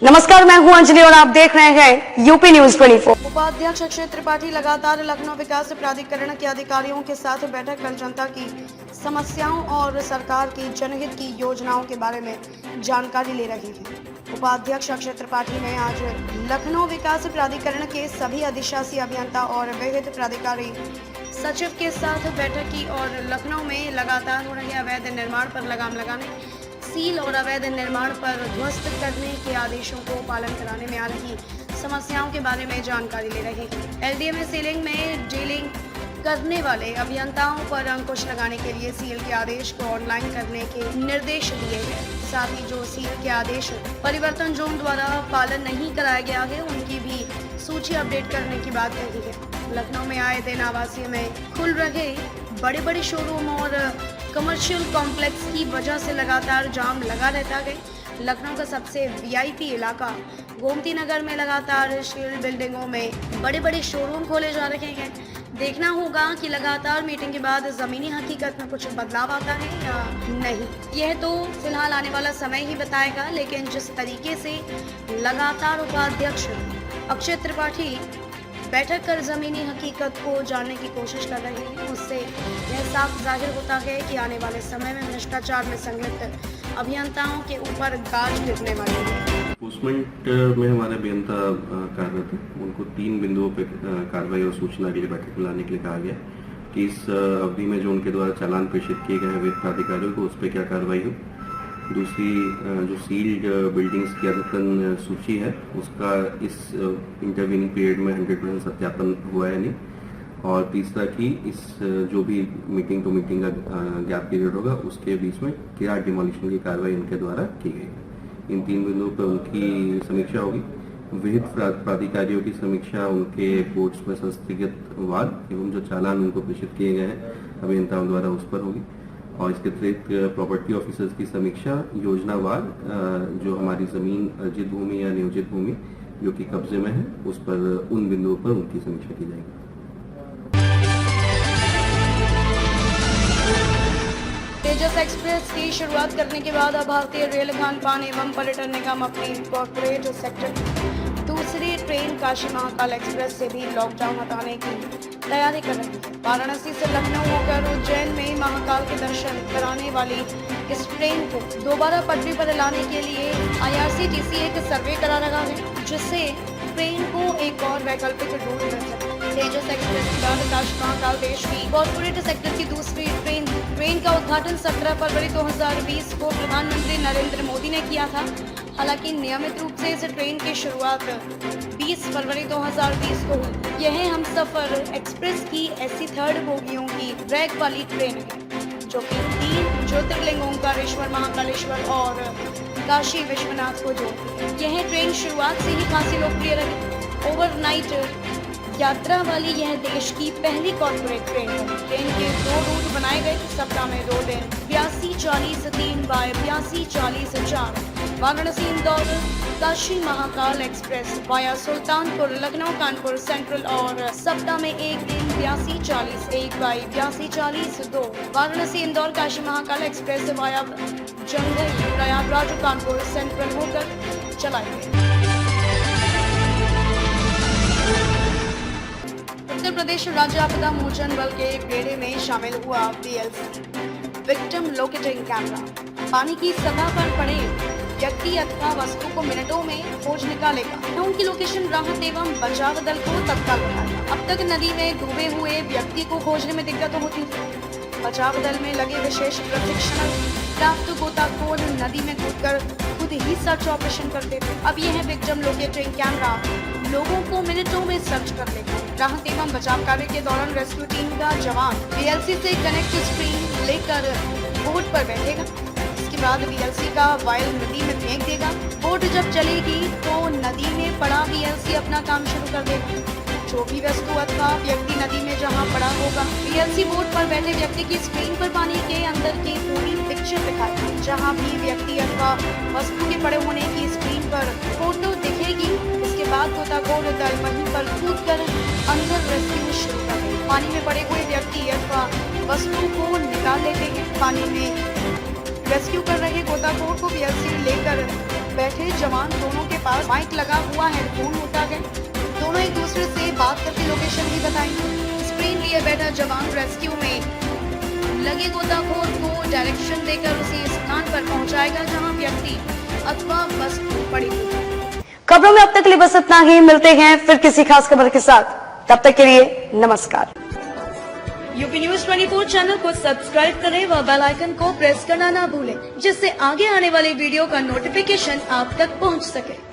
नमस्कार, मैं हूं अंजलि और आप देख रहे हैं यूपी न्यूज 24। उपाध्यक्ष अक्षय त्रिपाठी लगातार लखनऊ विकास प्राधिकरण के अधिकारियों के साथ बैठक कर जनता की समस्याओं और सरकार की जनहित की योजनाओं के बारे में जानकारी ले रहे हैं। उपाध्यक्ष अक्षय त्रिपाठी ने आज लखनऊ विकास प्राधिकरण के सभी अधिशासी अभियंता और विहित प्राधिकारी सचिव के साथ बैठक की और लखनऊ में लगातार हो रहे अवैध निर्माण पर लगाम लगाने, सील और अवैध निर्माण पर ध्वस्त करने के आदेशों को पालन कराने में आ रही समस्याओं के बारे में जानकारी ले रहे हैं। एलडीए सीलिंग में डीलिंग करने वाले अभियंताओं पर अंकुश लगाने के लिए सील के आदेश को ऑनलाइन करने के निर्देश दिए गए। साथ ही जो सील के आदेश परिवर्तन जोन द्वारा पालन नहीं कराया गया है उनकी भी सूची अपडेट करने की बात कही है। लखनऊ में आए दिन आवासीय में खुल रहे बड़े बड़े शोरूम और कमर्शियल कॉम्प्लेक्स की वजह से लगातार जाम लगा रहता है। लखनऊ का सबसे वीआईपी इलाका गोमती नगर में लगातार शील्ड बिल्डिंगों में बड़े बड़े शोरूम खोले जा रहे हैं। देखना होगा कि लगातार मीटिंग के बाद जमीनी हकीकत में कुछ बदलाव आता है या नहीं, यह तो फिलहाल आने वाला समय ही बताएगा। लेकिन जिस तरीके से लगातार उपाध्यक्ष अक्षय त्रिपाठी बैठक कर जमीनी हकीकत को जानने की कोशिश कर रहे हैं, उससे यह साफ जाहिर होता है कि आने वाले समय में भ्रष्टाचार में संलिप्त अभियंताओं के ऊपर गाज गिरने वाली है। पोस्टमेंट में हमारे अभियंता कार्यरत हैं, उनको 3 बिंदुओं पर कार्रवाई और सूचना के लिए बैठक में लाने के लिए कहा गया कि इस अवधि में जो उनके द्वारा चालान प्रेषित किए गए हैं वित्त प्राधिकारियों को, उस पर क्या कार्रवाई हो। दूसरी, जो सील्ड बिल्डिंग्स की अद्यतन सूची है उसका इस इंटरवीनिंग पीरियड में 100% सत्यापन हुआ है नहीं। और तीसरा कि इस जो भी मीटिंग टू मीटिंग का गैप पीरियड होगा उसके बीच में क्या डिमोलिशन की कार्रवाई उनके द्वारा की गई। इन 3 बिंदुओं पर उनकी समीक्षा होगी। विहित प्राधिकारियों की समीक्षा उनके बोर्ड्स में संस्थागत वाद एवं जो चालान उनको प्रेषित किए गए हैं अभियंताओं द्वारा उस पर होगी। और इसके अतिरिक्त प्रॉपर्टी ऑफिसर्स की समीक्षा योजनावार जो हमारी ज़मीन अर्जित भूमि या नियोजित भूमि जो कि कब्जे में है उस पर उन बिंदुओं पर उनकी समीक्षा की जाएगी। तेजस एक्सप्रेस की शुरुआत करने के बाद अब भारतीय रेल खान-पान एवं पर्यटन निगम अपनी कॉर्पोरेट सेक्टर दूसरी ट्रेन काशी महाकाल एक्सप्रेस से भी लॉकडाउन हटाने की तैयारी कर रही है। वाराणसी से लखनऊ होकर उज्जैन में महाकाल के दर्शन कराने वाली इस ट्रेन को दोबारा पटरी पर लाने के लिए IRCTC एक सर्वे करा रहा है, जिससे ट्रेन को एक और वैकल्पिक रूट मिल सके। तेजस एक्सप्रेस के बाद काशी महाकाल देश की कॉर्पोरेट सेक्टर की दूसरी ट्रेन का उद्घाटन 17 फरवरी 2020 को प्रधानमंत्री नरेंद्र मोदी ने किया था। हालांकि नियमित रूप से इस ट्रेन की शुरुआत 20 फरवरी 2020 को हुई। यह हमसफर एक्सप्रेस की ऐसी 3rd बोगियों की रैक वाली ट्रेन है जो कि 3 ज्योतिर्लिंग ओंकारेश्वर, महाकालेश्वर और काशी विश्वनाथ को जोड़ती है। यह ट्रेन शुरुआत से ही खासी लोकप्रिय रही। ओवरनाइट यात्रा वाली यह देश की पहली कॉर्पोरेट ट्रेन है। ट्रेन के 2 रूट बनाए गए, सप्ताह में 2 दिन 82-40 3 by 82-40 4। Varanasi Indore Kashi Mahakal express via Sultanpur Lucknow Kanpur central और सप्ताह में 1 दिन 82-40 1 by 82-40 2। Varanasi Indore Kashi Mahakal express via जंगल प्रयागराज कानपुर सेंट्रल होकर चलाई गई। उत्तर प्रदेश राज्य आपदा मोचन बल के बेड़े में शामिल हुआ VLC विक्टिम लोकेटिंग कैमरा। पानी की सतह पर पड़े व्यक्ति अथवा वस्तु को मिनटों में खोज निकालेगा। उनकी लोकेशन राहत एवं बचाव दल को तत्काल बताएगा। अब तक नदी में डूबे हुए व्यक्ति को खोजने में दिक्कत होती थी। बचाव दल में लगे विशेष प्रशिक्षण प्राप्त गोताखोर नदी में कूदकर खुद ही सर्च ऑपरेशन करते थे। अब यह विक्टिम लोकेटिंग कैमरा लोगों को मिनटों में सर्च कर लेगा। राहत एवं बचाव कार्य के दौरान रेस्क्यू टीम का जवान VLC से कनेक्ट स्क्रीन लेकर बोट पर बैठेगा। इसके बाद VLC का वायल नदी में फेंक देगा। बोट जब चलेगी तो नदी में पड़ा VLC अपना काम शुरू कर देगा। जो भी वस्तु अथवा व्यक्ति नदी में जहां पड़ा होगा, VLC बोट पर बैठे व्यक्ति की स्क्रीन पर पानी के अंदर की पूरी पिक्चर दिखाएगा। जहां भी व्यक्ति अथवा वस्तु के पड़े होने की स्क्रीन पर फोटो दिखेगी, इसके बाद गोताखोर दल वहीं पर कूदकर अंदर रेस्क्यू शुरू कर देगा। पानी में पड़े हुए व्यक्ति अथवा वस्तु को निकाल लेते हैं। पानी में रेस्क्यू कर रहे गोताखोर को VLC लेकर बैठे जवान दोनों के पास माइक लगा हुआ हेडफोन होता है। दोनों एक दूसरे से बात करके लोकेशन भी बताएंगे। स्क्रीन लिए बैठा जवान रेस्क्यू में लगे गोताखोर को डायरेक्शन देकर उसी स्थान पर पहुंचाएगा जहां व्यक्ति अथवा वस्तु पड़ी हुई। खबरों में अब तक के लिए बस इतना ही। मिलते हैं फिर किसी खास खबर के साथ। तब तक के लिए नमस्कार। यूपी न्यूज 24 चैनल को सब्सक्राइब करें व बेल आइकन को प्रेस करना ना भूलें, जिससे आगे आने वाली वीडियो का नोटिफिकेशन आप तक पहुंच सके।